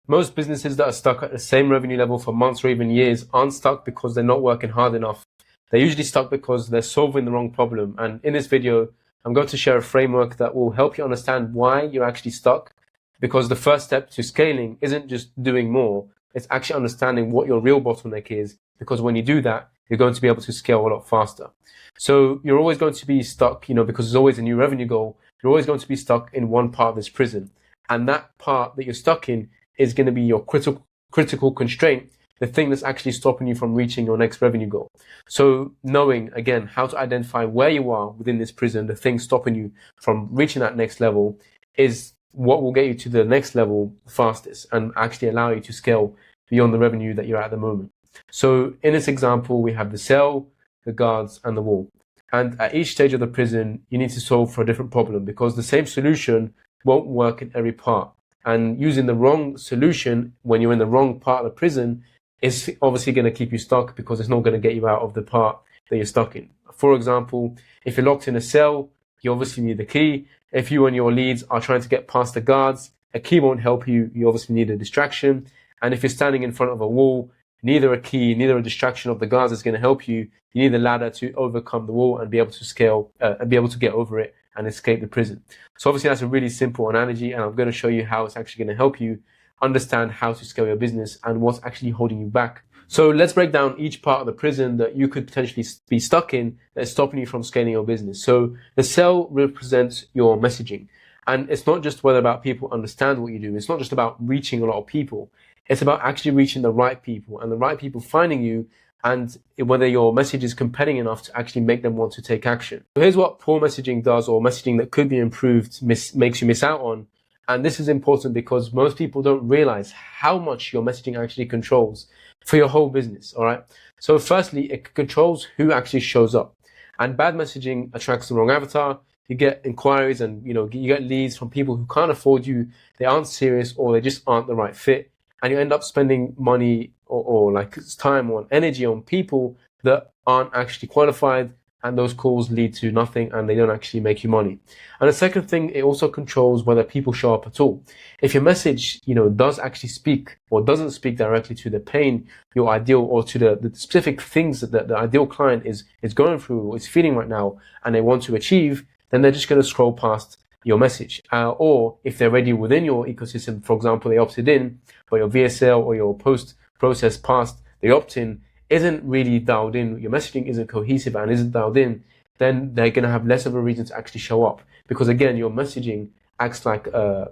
Most businesses that are stuck at the same revenue level for months or even years aren't stuck because they're not working hard enough. They're usually stuck because they're solving the wrong problem. And in this video, I'm going to share a framework that will help you understand why you're actually stuck. Because the first step to scaling isn't just doing more, it's actually understanding what your real bottleneck is. Because when you do that, you're going to be able to scale a lot faster. So you're always going to be stuck, because there's always a new revenue goal. You're always going to be stuck in one part of this prison. And that part that you're stuck in is going to be your critical constraint, the thing that's actually stopping you from reaching your next revenue goal. So knowing, again, how to identify where you are within this prison, the thing stopping you from reaching that next level, is what will get you to the next level fastest and actually allow you to scale beyond the revenue that you're at the moment. So in this example, we have the cell, the guards, and the wall. And at each stage of the prison, you need to solve for a different problem because the same solution won't work in every part. And using the wrong solution when you're in the wrong part of the prison is obviously going to keep you stuck because it's not going to get you out of the part that you're stuck in. For example, if you're locked in a cell, you obviously need the key. If you and your leads are trying to get past the guards, a key won't help you. You obviously need a distraction. And if you're standing in front of a wall, neither a key, neither a distraction of the guards is going to help you. You need a ladder to overcome the wall and be able to scale and be able to get over it and escape the prison. So obviously that's a really simple analogy, and I'm going to show you how it's actually going to help you understand how to scale your business and what's actually holding you back. So let's break down each part of the prison that you could potentially be stuck in that's stopping you from scaling your business. So the cell represents your messaging. And it's not just whether about people understand what you do. It's not just about reaching a lot of people. It's about actually reaching the right people and the right people finding you, and whether your message is compelling enough to actually make them want to take action. So here's what poor messaging does, or messaging that could be improved makes you miss out on. And this is important because most people don't realize how much your messaging actually controls for your whole business, all right? So firstly, it controls who actually shows up. And bad messaging attracts the wrong avatar. You get inquiries and you get leads from people who can't afford you, they aren't serious, or they just aren't the right fit. And you end up spending money or like time or energy on people that aren't actually qualified, and those calls lead to nothing and they don't actually make you money. And the second thing, it also controls whether people show up at all. If your message, does actually speak or doesn't speak directly to the pain, your ideal, or to the specific things that the ideal client is going through, is feeling right now, and they want to achieve, then they're just going to scroll past your message. Or if they're already within your ecosystem, for example, they opted in, but your VSL or your post-process passed, the opt-in isn't really dialed in, your messaging isn't cohesive and isn't dialed in, then they're going to have less of a reason to actually show up. Because again, your messaging acts like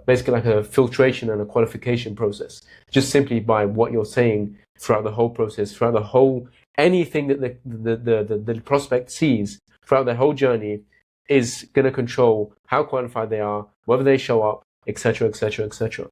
basically like a filtration and a qualification process, just simply by what you're saying throughout the whole process, throughout the whole, anything that the prospect sees throughout their whole journey is going to control how qualified they are, whether they show up, etc., etc., etc.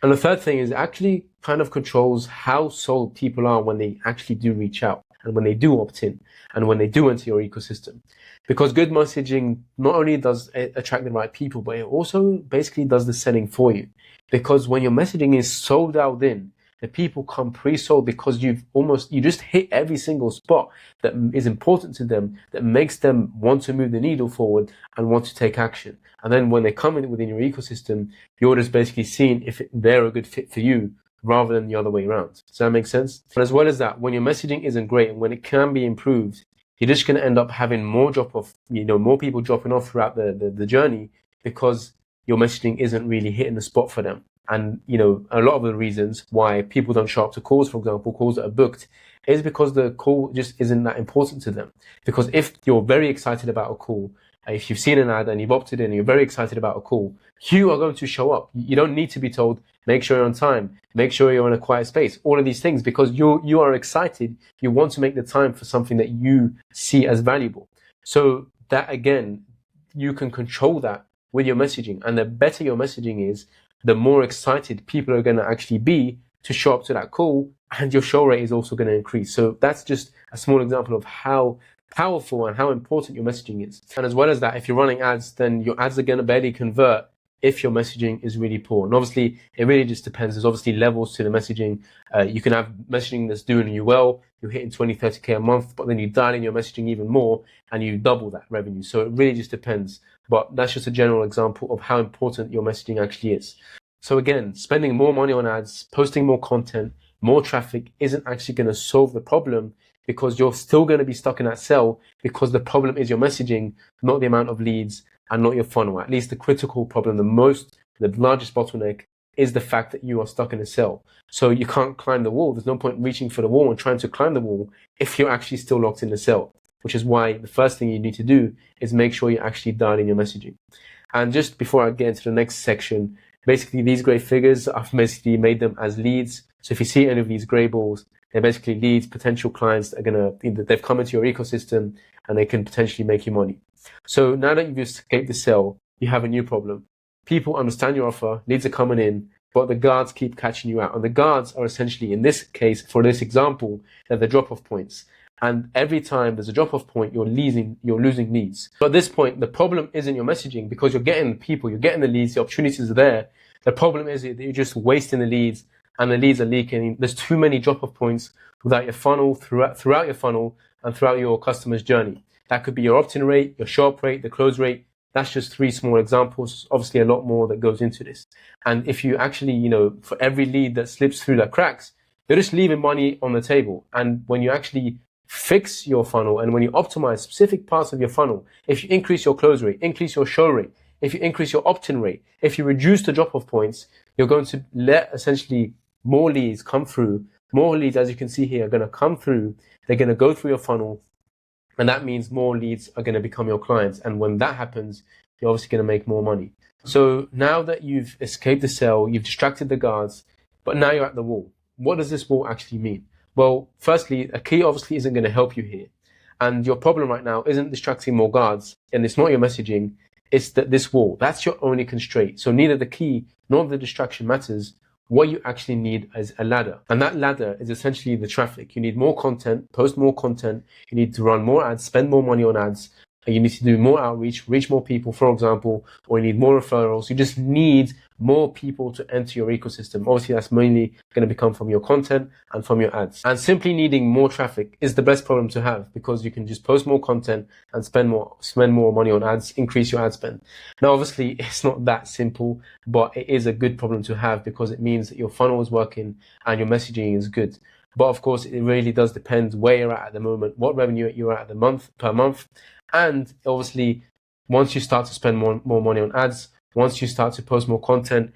And the third thing is actually kind of controls how sold people are when they actually do reach out and when they do opt in and when they do enter your ecosystem. Because good messaging not only does it attract the right people, but it also basically does the selling for you. Because when your messaging is sold out in, the people come pre-sold because you just hit every single spot that is important to them, that makes them want to move the needle forward and want to take action. And then when they come in within your ecosystem, you're just basically seeing if they're a good fit for you rather than the other way around. Does that make sense? And as well as that, when your messaging isn't great and when it can be improved, you're just going to end up having more drop-off, more people dropping off throughout the journey because your messaging isn't really hitting the spot for them. And, a lot of the reasons why people don't show up to calls, for example, calls that are booked, is because the call just isn't that important to them. Because if you're very excited about a call, if you've seen an ad and you've opted in and you're very excited about a call, you are going to show up. You don't need to be told, make sure you're on time, make sure you're in a quiet space, all of these things, because you are excited. You want to make the time for something that you see as valuable. So that, again, you can control that with your messaging. And the better your messaging is, the more excited people are going to actually be to show up to that call, and your show rate is also going to increase. So that's just a small example of how powerful and how important your messaging is. And as well as that, if you're running ads, then your ads are going to barely convert if your messaging is really poor. And obviously, it really just depends. There's obviously levels to the messaging. You can have messaging that's doing you well, you're hitting 20, 30K a month, but then you dial in your messaging even more and you double that revenue. So it really just depends. But that's just a general example of how important your messaging actually is. So again, spending more money on ads, posting more content, more traffic isn't actually going to solve the problem, because you're still going to be stuck in that cell, because the problem is your messaging, not the amount of leads and not your funnel. At least the critical problem, the largest bottleneck is the fact that you are stuck in a cell. So you can't climb the wall. There's no point reaching for the wall and trying to climb the wall if you're actually still locked in the cell, which is why the first thing you need to do is make sure you actually dial in your messaging. And just before I get into the next section, basically these gray figures, I've basically made them as leads. So if you see any of these gray balls, they're basically leads, potential clients that are they've come into your ecosystem and they can potentially make you money. So now that you've escaped the cell, you have a new problem. People understand your offer, leads are coming in, but the guards keep catching you out. And the guards are essentially, in this case, for this example, they're the drop-off points. And every time there's a drop-off point, you're losing leads. So at this point, the problem isn't your messaging, because you're getting people, you're getting the leads, the opportunities are there. The problem is that you're just wasting the leads, and the leads are leaking. There's too many drop-off points without your funnel, throughout your funnel and throughout your customer's journey. That could be your opt-in rate, your show-up rate, the close rate. That's just 3 small examples. Obviously, a lot more that goes into this. And if you actually, for every lead that slips through that cracks, you're just leaving money on the table. And when you actually fix your funnel and when you optimize specific parts of your funnel, if you increase your close rate, increase your show rate, if you increase your opt-in rate, if you reduce the drop-off points, you're going to let essentially more leads come through. More leads, as you can see here, are going to come through. They're going to go through your funnel. And that means more leads are going to become your clients. And when that happens, you're obviously going to make more money. So now that you've escaped the cell, you've distracted the guards, but now you're at the wall. What does this wall actually mean? Well, firstly, a key obviously isn't going to help you here. And your problem right now isn't distracting more guards, and it's not your messaging. It's that this wall, that's your only constraint. So neither the key nor the distraction matters. What you actually need is a ladder. And that ladder is essentially the traffic. You need more content, post more content. You need to run more ads, spend more money on ads. And you need to do more outreach, reach more people, for example, or you need more referrals. You just need more people to enter your ecosystem. Obviously, that's mainly going to become from your content and from your ads. And simply needing more traffic is the best problem to have, because you can just post more content and spend more money on ads, increase your ad spend. Now, obviously, it's not that simple, but it is a good problem to have, because it means that your funnel is working and your messaging is good. But of course, it really does depend where you're at the moment, what revenue you're at per month. And obviously, once you start to spend more money on ads, once you start to post more content,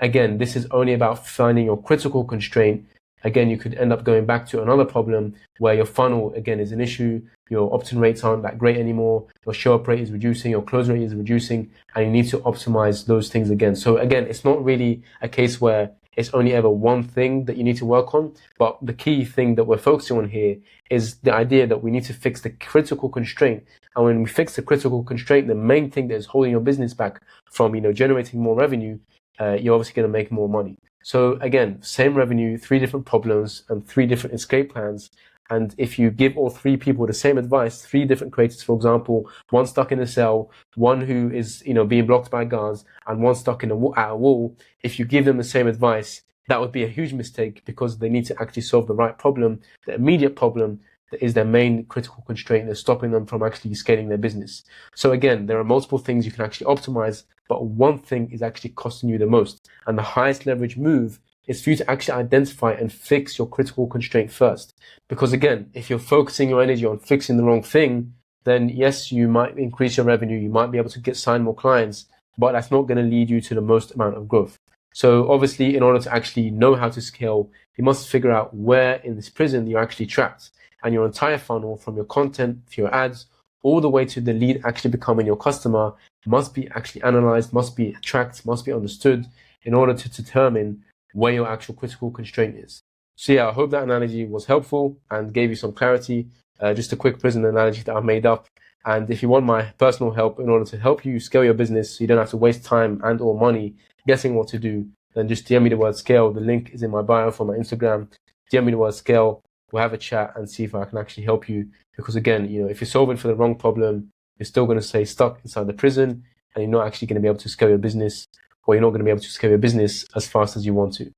again, this is only about finding your critical constraint. Again, you could end up going back to another problem where your funnel, again, is an issue. Your opt-in rates aren't that great anymore. Your show-up rate is reducing. Your close rate is reducing. And you need to optimize those things again. So again, it's not really a case where it's only ever one thing that you need to work on. But the key thing that we're focusing on here is the idea that we need to fix the critical constraint. And when we fix the critical constraint, the main thing that is holding your business back from, generating more revenue, you're obviously going to make more money. So again, same revenue, 3 different problems and 3 different escape plans. And if you give all 3 people the same advice, 3 different creators, for example, one stuck in a cell, one who is, being blocked by guards, and one stuck at a wall, if you give them the same advice, that would be a huge mistake, because they need to actually solve the right problem, the immediate problem that is their main critical constraint that's stopping them from actually scaling their business. So again, there are multiple things you can actually optimize, but one thing is actually costing you the most. And the highest leverage move is for you to actually identify and fix your critical constraint first. Because again, if you're focusing your energy on fixing the wrong thing, then yes, you might increase your revenue, you might be able to sign more clients, but that's not going to lead you to the most amount of growth. So obviously, in order to actually know how to scale, you must figure out where in this prison you're actually trapped. And your entire funnel, from your content to your ads, all the way to the lead actually becoming your customer, must be actually analyzed, must be tracked, must be understood in order to determine where your actual critical constraint is. So yeah, I hope that analogy was helpful and gave you some clarity. Just a quick prison analogy that I made up. And if you want my personal help in order to help you scale your business so you don't have to waste time and or money guessing what to do, then just DM me the word scale. The link is in my bio for my Instagram. DM me the word scale. We'll have a chat and see if I can actually help you. Because again, if you're solving for the wrong problem, you're still going to stay stuck inside the prison, and you're not actually going to be able to scale your business, or you're not going to be able to scale your business as fast as you want to.